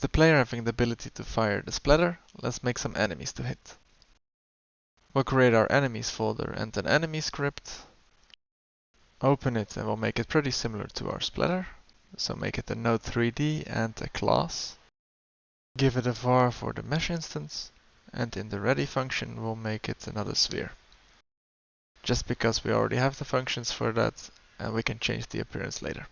the player having the ability to fire the splatter, let's make some enemies to hit. We'll create our enemies folder and an enemy script. Open it and we'll make it pretty similar to our splatter. So make it a node 3D and a class. Give it a var for the mesh instance. And in the ready function we'll make it another sphere. Just because we already have the functions for that and we can change the appearance later.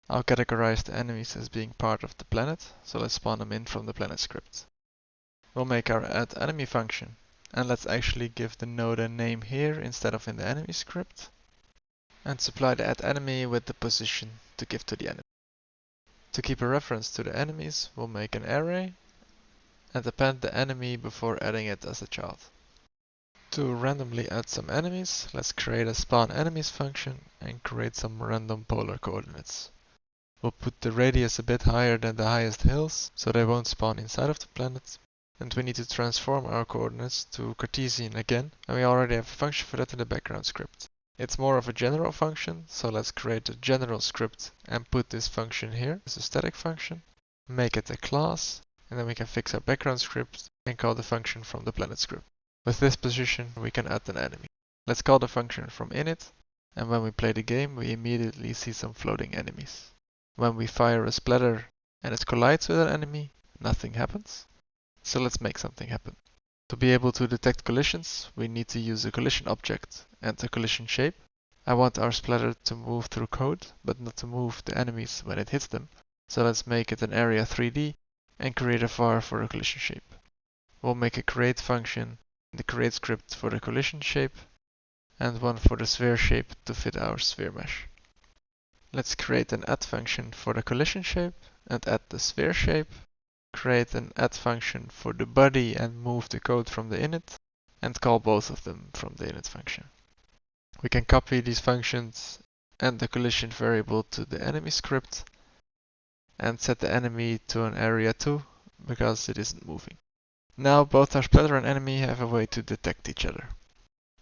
I'll categorize the enemies as being part of the planet, so let's spawn them in from the planet script. We'll make our add enemy function, and let's actually give the node a name here instead of in the enemy script. And supply the add enemy with the position to give to the enemy. To keep a reference to the enemies, we'll make an array and append the enemy before adding it as a child. To randomly add some enemies, let's create a spawn enemies function and create some random polar coordinates. We'll put the radius a bit higher than the highest hills, so they won't spawn inside of the planet. And we need to transform our coordinates to Cartesian again, and we already have a function for that in the background script. It's more of a general function, so let's create a general script and put this function here as a static function. Make it a class, and then we can fix our background script and call the function from the planet script. With this position, we can add an enemy. Let's call the function from init, and when we play the game, we immediately see some floating enemies. When we fire a splatter and it collides with an enemy, nothing happens. So let's make something happen. To be able to detect collisions, we need to use a collision object and a collision shape. I want our splatter to move through code, but not to move the enemies when it hits them. So let's make it an Area3D and create a var for a collision shape. We'll make a create function in the create script for the collision shape and one for the sphere shape to fit our sphere mesh. Let's create an add function for the collision shape and add the sphere shape. Create an add function for the body and move the code from the init, and call both of them from the init function. We can copy these functions and the collision variable to the enemy script and set the enemy to an area 2 because it isn't moving. Now both our splatter and enemy have a way to detect each other.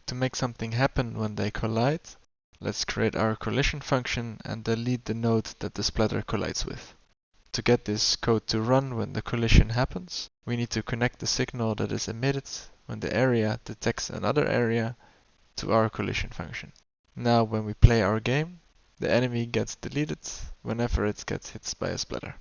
To make something happen when they collide, let's create our collision function and delete the node that the splatter collides with. To get this code to run when the collision happens, we need to connect the signal that is emitted when the area detects another area to our collision function. Now when we play our game, the enemy gets deleted whenever it gets hit by a splatter.